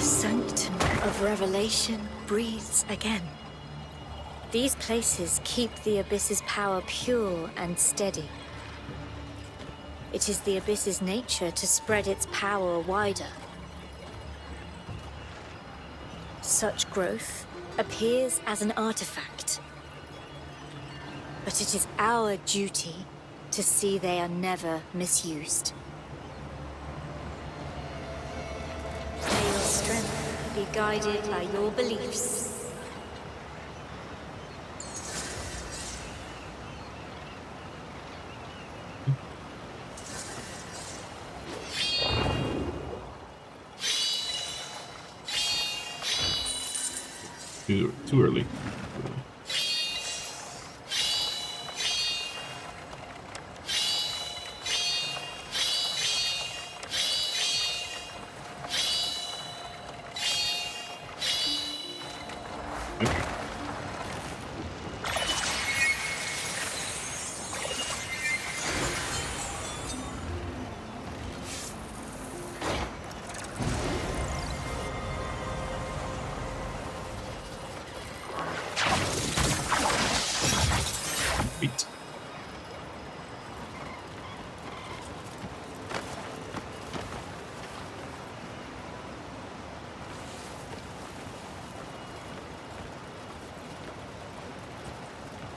The sanctum of revelation breathes again. These places keep the Abyss's power pure and steady. It is the Abyss's nature to spread its power wider. Such growth appears as an artifact. But it is our duty to see they are never misused. May your strength be guided by your beliefs. Too early.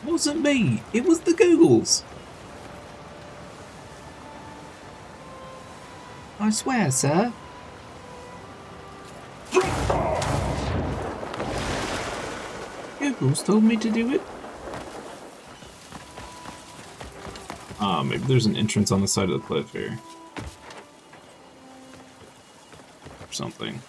It wasn't me, it was the Googles. I swear, sir. Googles told me to do it. Maybe there's an entrance on the side of the cliff here. Or something.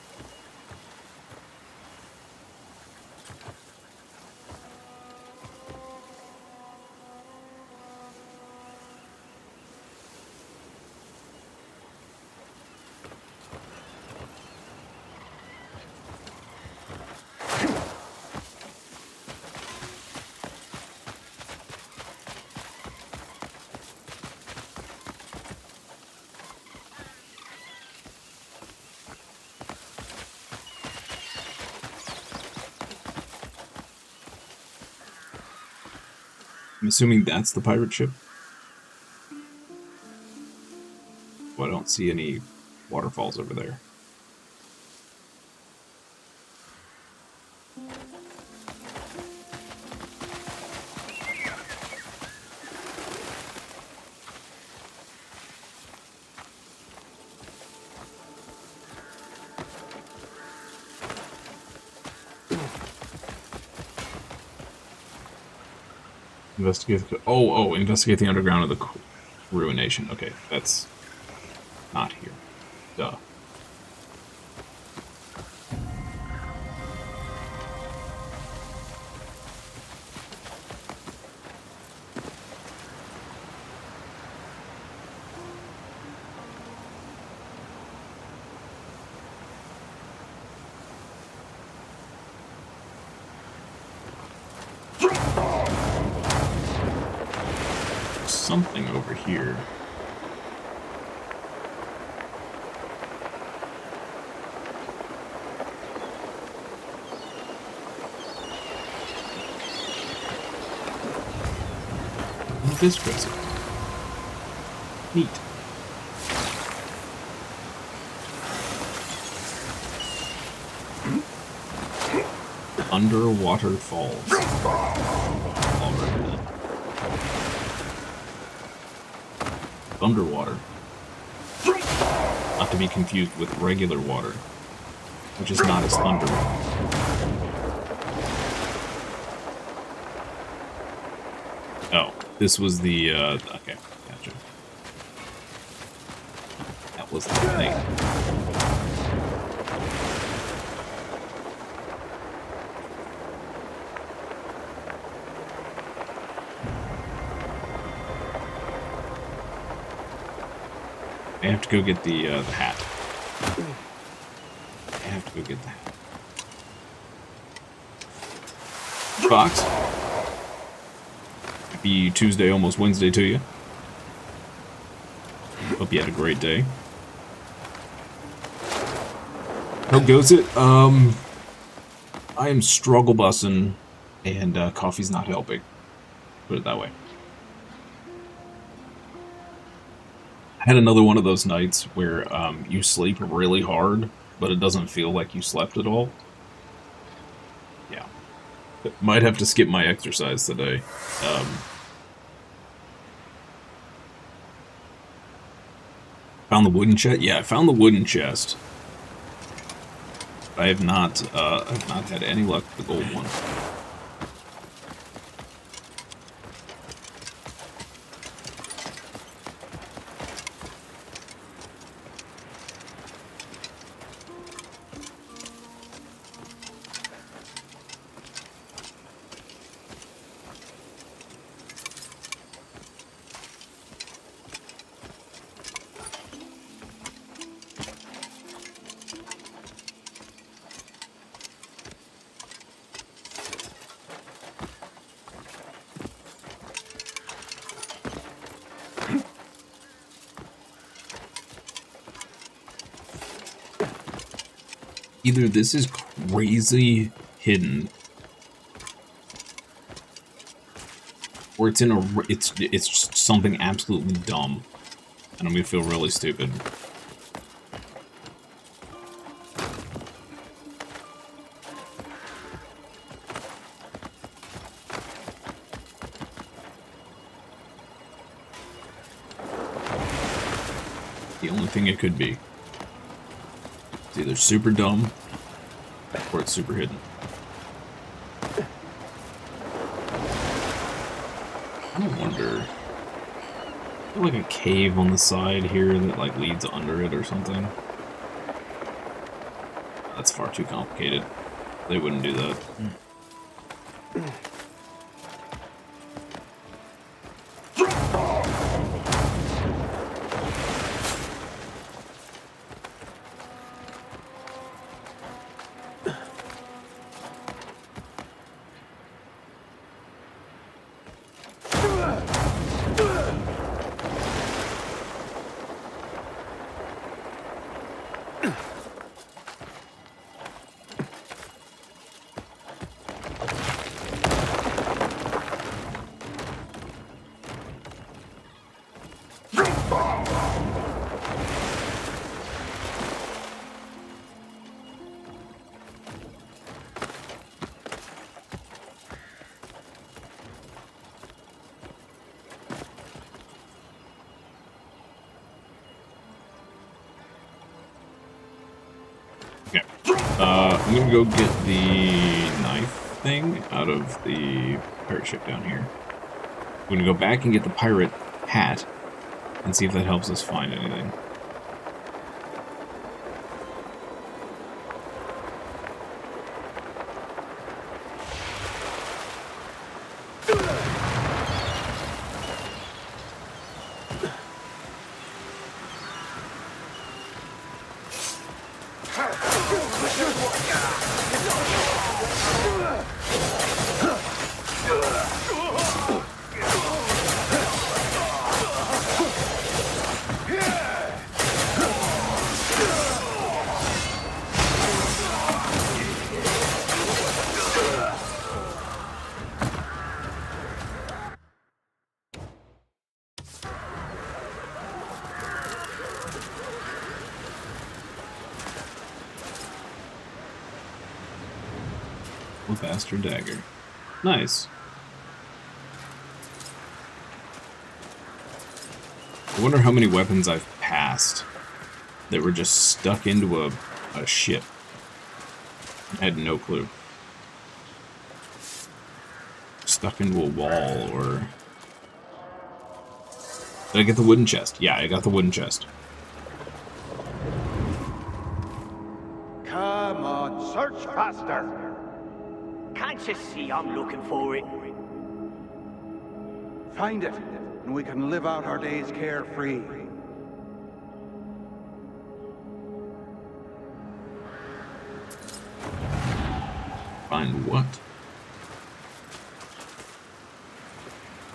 I'm assuming that's the pirate ship. Well, I don't see any waterfalls over there. Investigate the, investigate the underground of the ruination. Okay, that's not here. Duh. Something over here. What is crazy? Neat. Underwater falls. Already then. Underwater. Not to be confused with regular water, which is not as thunder. Oh, this was the, okay, gotcha. That was the thing. I have to go get the hat. I have to go get the hat. Fox. Happy Tuesday, almost Wednesday to you. Hope you had a great day. How goes it? I am struggle bussing, and coffee's not helping. Put it that way. I had another one of those nights where you sleep really hard, but it doesn't feel like you slept at all. Yeah. Might have to skip my exercise today. Found the wooden chest? Yeah, I found the wooden chest. I have not had any luck with the gold one. Either this is crazy hidden, or it's in a it's just something absolutely dumb, and I'm gonna feel really stupid. The only thing it could be. It's either super dumb, or it's super hidden. I don't wonder. Is there like a cave on the side here that like leads under it or something? That's far too complicated. They wouldn't do that. I'm gonna go get the knife thing out of the pirate ship down here. I'm gonna go back and get the pirate hat and see if that helps us find anything. Faster dagger. Nice. I wonder how many weapons I've passed that were just stuck into a ship. I had no clue. Stuck into a wall, or... Did I get the wooden chest? Yeah, I got the wooden chest. Come on, search faster! Can't you see I'm looking for it? Find it, and we can live out our days carefree. Find what?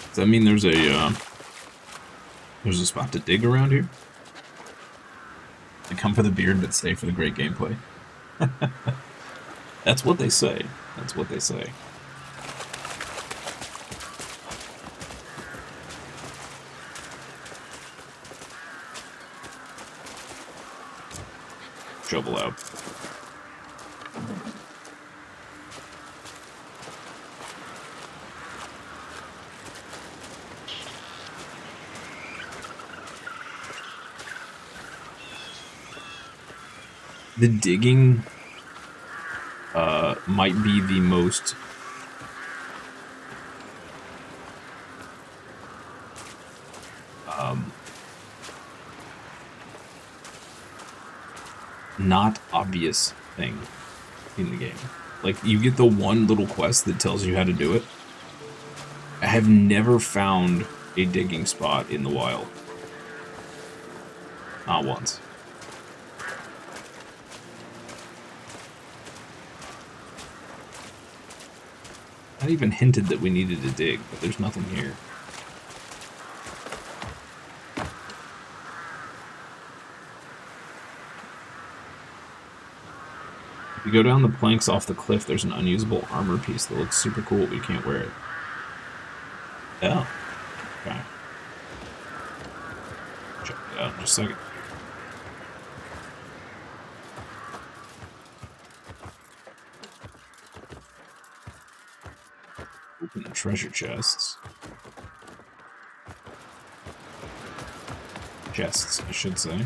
Does that mean there's a spot to dig around here? I come for the beard, but stay for the great gameplay. That's what they say. That's what they say. Shovel out. The digging might be the most not obvious thing in the game. Like, you get the one little quest that tells you how to do it. I have never found a digging spot in the wild. Not once. Not even hinted that we needed to dig, but there's nothing here. If you go down the planks off the cliff, there's an unusable armor piece that looks super cool, but you can't wear it. Oh. Okay. Check it out in just a second. Open the treasure chests. Chests, I should say.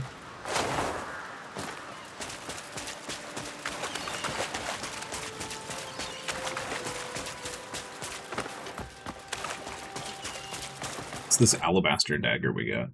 It's this alabaster dagger we got.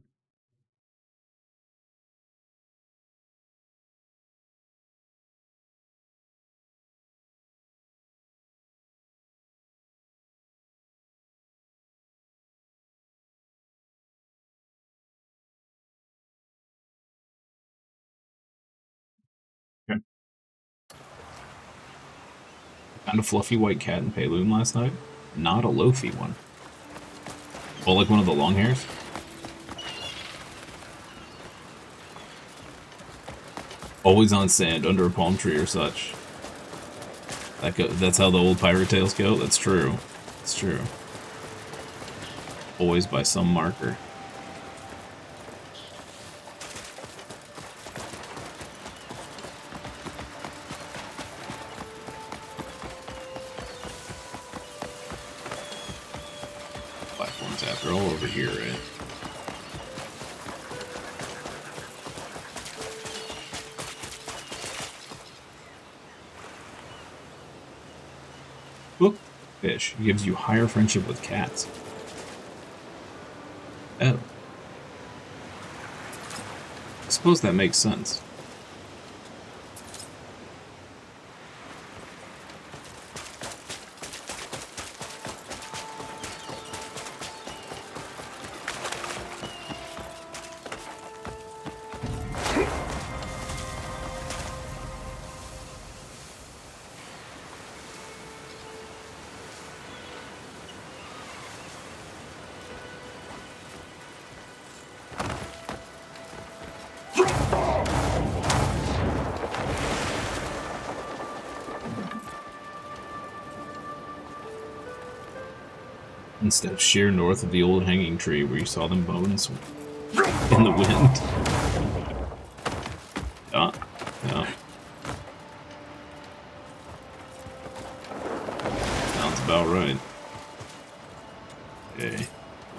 Okay. Found a fluffy white cat in Payloon last night. Not a loafy one. Oh, like one of the long hairs? Always on sand, under a palm tree or such. That's how the old pirate tales go? That's true. It's true. Always by some marker. Platforms after all over here, right? Bookfish gives you higher friendship with cats. Oh. I suppose that makes sense. Instead of sheer north of the old hanging tree where you saw them bones in the wind. Yeah, yeah. Sounds about right. Okay.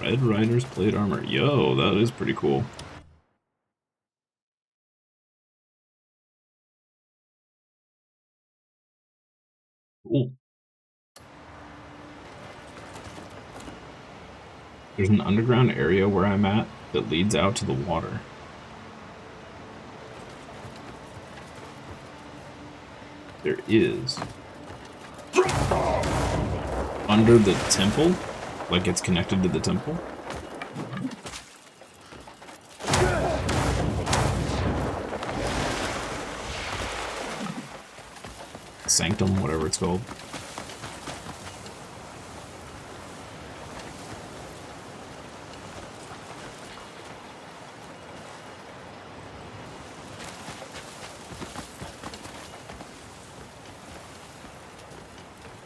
Red Rider's plate armor. Yo, that is pretty cool. Cool. There's an underground area where I'm at that leads out to the water. There is. Under the temple? Like it's connected to the temple? Sanctum, whatever it's called.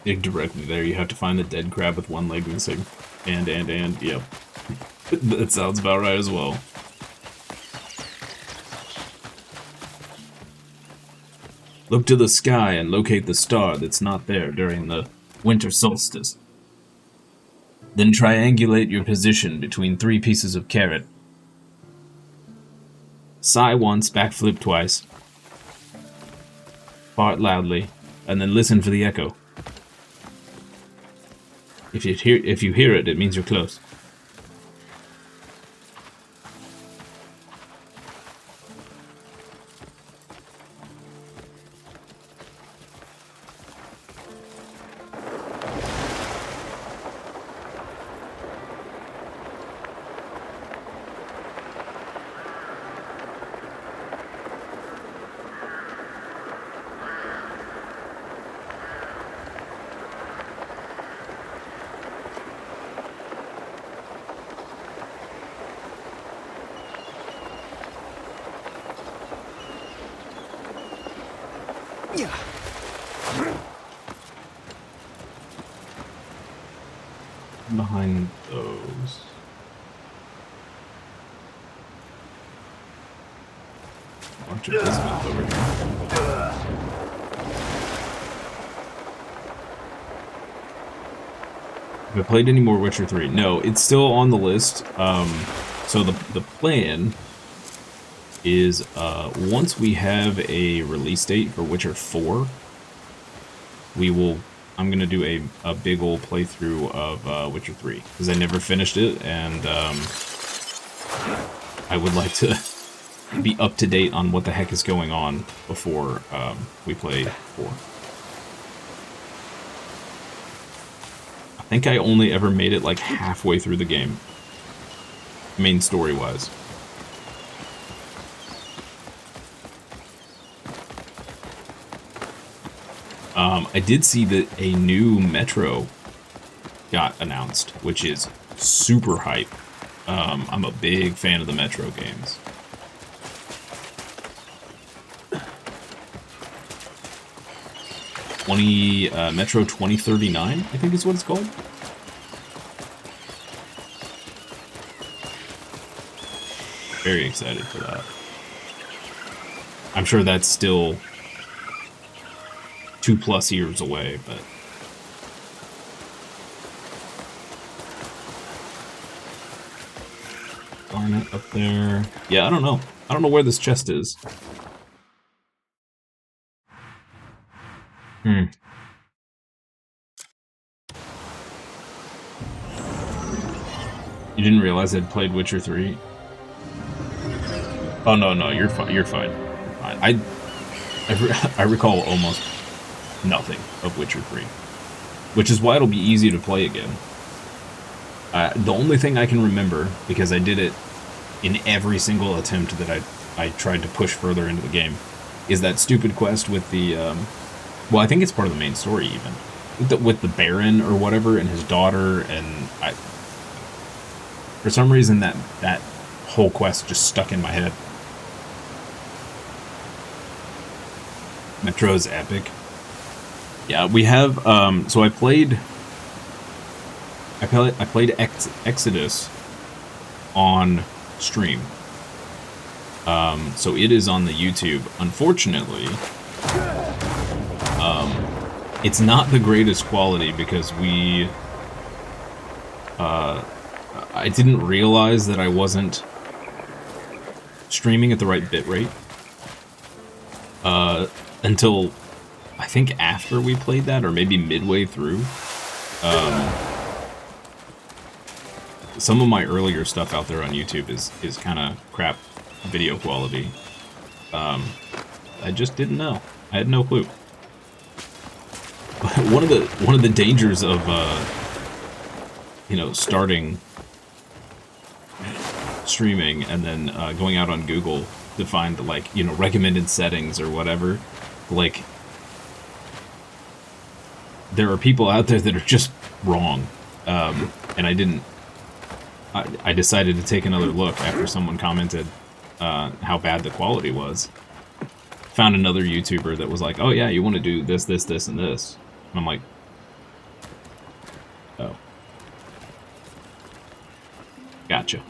Dig directly there. You have to find the dead crab with one leg missing. And, yep. That sounds about right as well. Look to the sky and locate the star that's not there during the winter solstice. Then triangulate your position between 3 pieces of carrot. Sigh once, backflip twice. Fart loudly, and then listen for the echo. If you hear it, it means you're close. Behind those. Bunch of bismuth over here. Have I played any more Witcher 3? No, it's still on the list. So the plan is once we have a release date for Witcher 4, I'm gonna do a big old playthrough of Witcher 3 because I never finished it, and I would like to be up to date on what the heck is going on before we play 4. I think I only ever made it like halfway through the game, main story-wise. I did see that a new Metro got announced, which is super hype. I'm a big fan of the Metro games. Metro 2039, I think is what it's called. Very excited for that. I'm sure that's still 2+ years away, but Garnet up there. Yeah, I don't know. I don't know where this chest is. You didn't realize I'd played Witcher 3? Oh no, you're fine. You're fine. I recall almost nothing of Witcher 3, which is why it'll be easy to play again. The only thing I can remember, because I did it in every single attempt that I tried to push further into the game, is that stupid quest with the, well, I think it's part of the main story even, with the Baron or whatever and his daughter, and for some reason that whole quest just stuck in my head. Metro's epic. Yeah, we have, so I played Exodus on stream. So it is on the YouTube. Unfortunately, it's not the greatest quality because I didn't realize that I wasn't streaming at the right bitrate until I think after we played that, or maybe midway through. Some of my earlier stuff out there on YouTube is kind of crap video quality. I just didn't know. I had no clue. One of the dangers of starting streaming and then going out on Google to find recommended settings or whatever, there are people out there that are just wrong, and I decided to take another look after someone commented how bad the quality was. Found another YouTuber that was like, oh yeah, you want to do this, this, this, and this. And I'm like, Gotcha.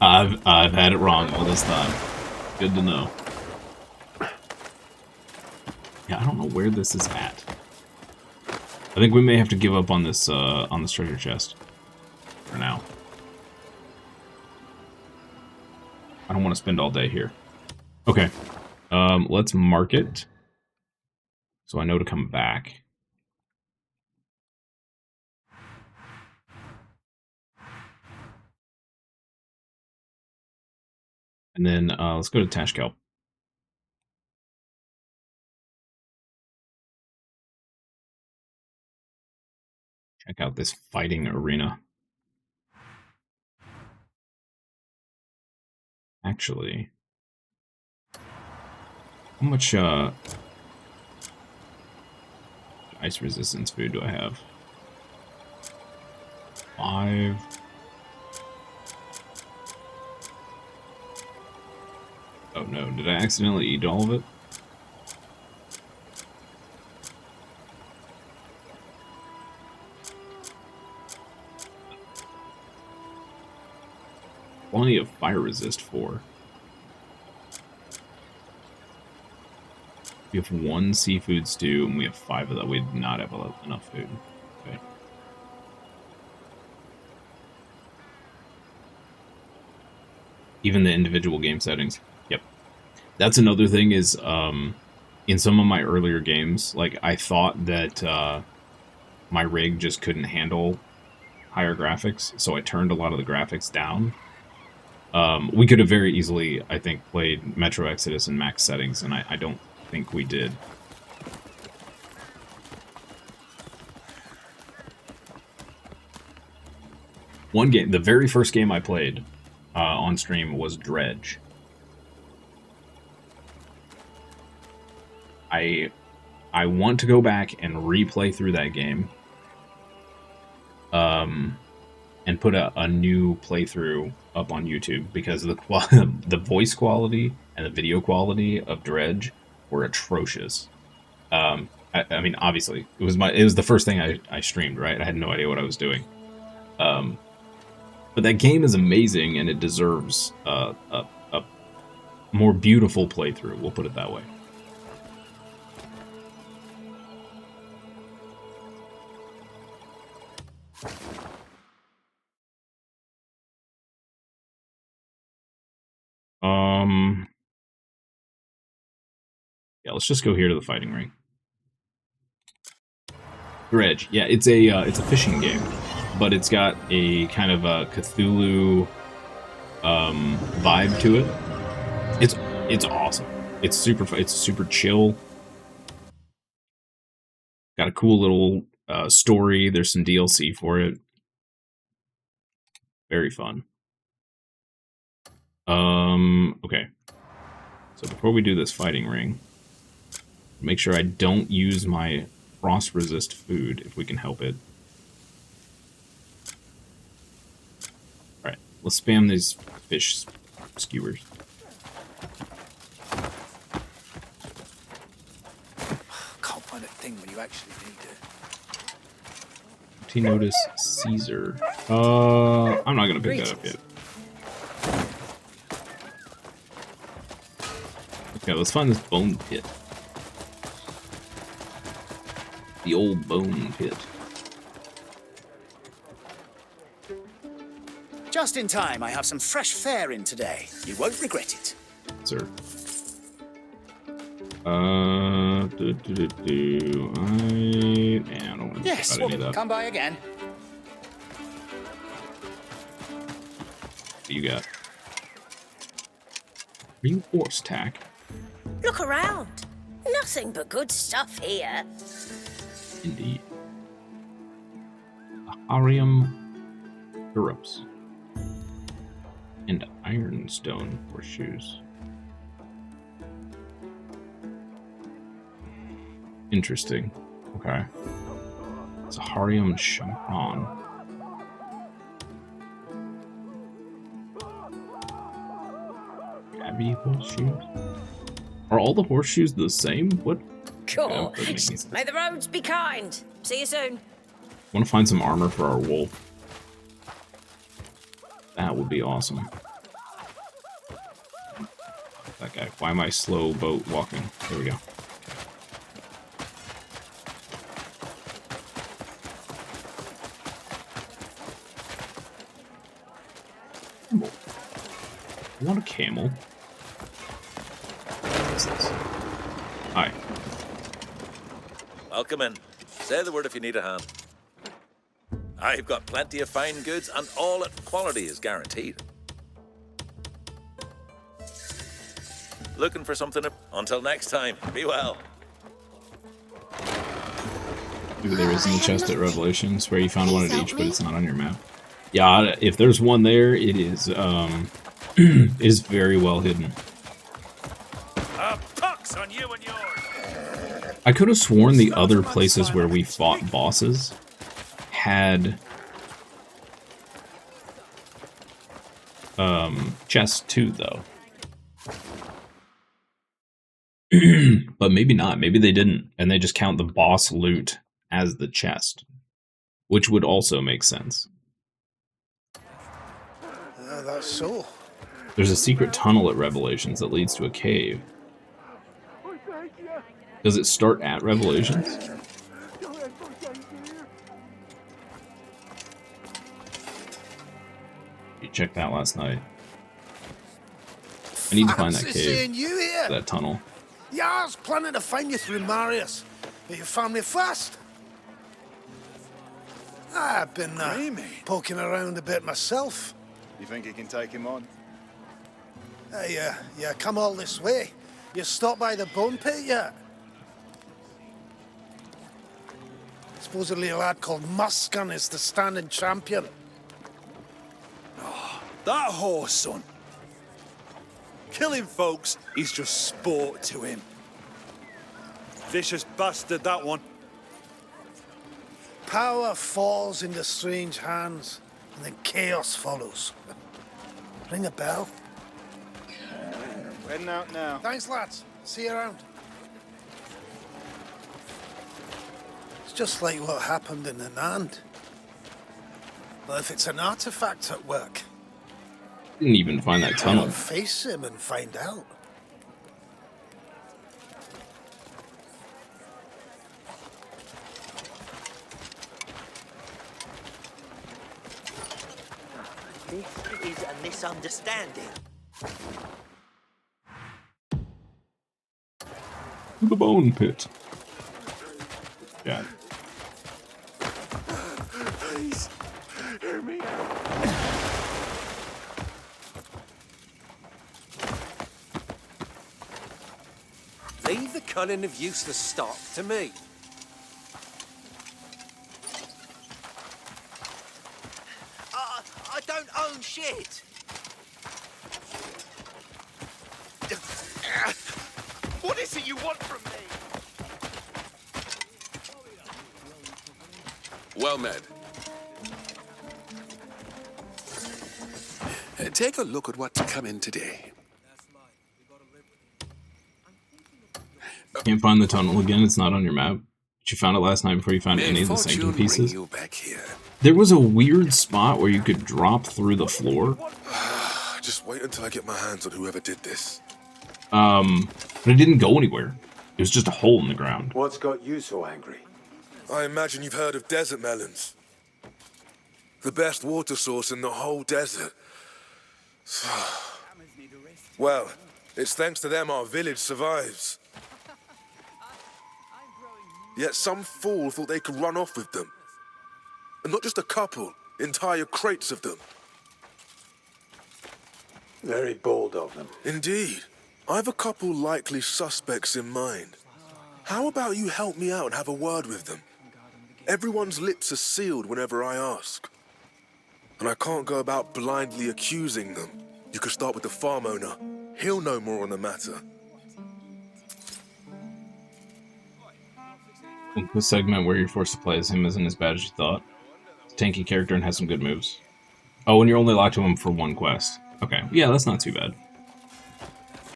I've had it wrong all this time. Good to know. Yeah, I don't know where this is at. I think we may have to give up on this treasure chest for now. I don't want to spend all day here. Okay. Let's mark it so I know to come back. And then let's go to Tashkel. Check out this fighting arena. Actually, how much ice resistance food do I have? 5. Oh no, did I accidentally eat all of it? Plenty of fire resist 4. We have 1 seafood stew, and we have 5 of that. We do not have enough food. Okay. Even the individual game settings. Yep. That's another thing is, in some of my earlier games, like, I thought that my rig just couldn't handle higher graphics, so I turned a lot of the graphics down. We could have very easily, I think, played Metro Exodus in max settings, and I don't think we did. One game, the very first game I played on stream was Dredge. I want to go back and replay through that game. And put a new playthrough up on YouTube because the voice quality and the video quality of Dredge were atrocious. I mean, obviously, it was the first thing I streamed, right? I had no idea what I was doing. But that game is amazing, and it deserves a more beautiful playthrough. We'll put it that way. Yeah, let's just go here to the fighting ring. Dredge, yeah, it's a fishing game, but it's got a kind of a Cthulhu vibe to it. It's awesome. It's super chill. Got a cool little story. There's some DLC for it. Very fun. Okay. So before we do this fighting ring, make sure I don't use my frost resist food if we can help it. Alright, let's spam these fish skewers. Can't find a thing when you actually need it. Notice Caesar. I'm not gonna pick that up yet. Okay, let's find this bone pit. The old bone pit. Just in time, I have some fresh fare in today. You won't regret it. Sir. I don't want to Yes, about any of that. come by again. What do you got? Are you horse tack? Look around. Nothing but good stuff here. Indeed. Aharium Syrups. And ironstone horseshoes. Interesting. Okay. Aharium champagne. Abbey horseshoes? Are all the horseshoes the same? What? Cool. Yeah, that makes May the roads be kind. See you soon. want to find some armor for our wolf. That would be awesome. That guy. Why am I slow boat walking? There we go. I want a camel. What is this? Hi. Welcome in. Say the word if you need a hand. I've got plenty of fine goods, and all at quality is guaranteed. Looking for something? Until next time, be well. Maybe there is in the chest at Revelations where you found one at each, but it's not on your map. Yeah, if there's one there, it is is very well hidden. Pucks on you and yours. I could have sworn the other places where we fought bosses had chests too, though. But maybe not. Maybe they didn't, and they just count the boss loot as the chest, which would also make sense. That's so. There's a secret tunnel at Revelations that leads to a cave. Does it start at Revelations? You checked that last night. I need to find that cave, that tunnel. Yeah, I was planning to find you through Marius, but you found me first. I've been poking around a bit myself. You think you can take him on? Hey, yeah, come all this way. You stopped by the bone pit yet? Supposedly a lad called Muskan is the standing champion. Oh, that horse, son. Killing folks is just sport to him. Vicious bastard, that one. Power falls into strange hands, and then chaos follows. Ring a bell? Heading out now. Thanks, lads. See you around. It's just like what happened in Anand. Well, if it's an artifact at work, Didn't even find that tunnel. I'll face him and find out. This is a misunderstanding. The bone pit. Yeah. Please, hear me out. Leave the cunning of useless stock to me. I don't own shit. What is it you want from me? Well met. Take a look at what's come in today. Can't find the tunnel again. It's not on your map. But you found it last night before you found any of the Fortune sanctum pieces. bring you back here. There was a weird spot where you could drop through the floor. Just wait until I get my hands on whoever did this. But it didn't go anywhere. It was just a hole in the ground. What's got you so angry? I imagine you've heard of desert melons. The best water source in the whole desert. Well, it's thanks to them our village survives. Yet some fool thought they could run off with them. And not just a couple, entire crates of them. Very bold of them. Indeed. I've a couple likely suspects in mind. How about you help me out and have a word with them? Everyone's lips are sealed whenever I ask. And I can't go about blindly accusing them. You could start with the farm owner. He'll know more on the matter. I think the segment where you're forced to play as him isn't as bad as you thought. He's a tanky character and has some good moves. Oh, and you're only locked to him for one quest. Okay, yeah, that's not too bad.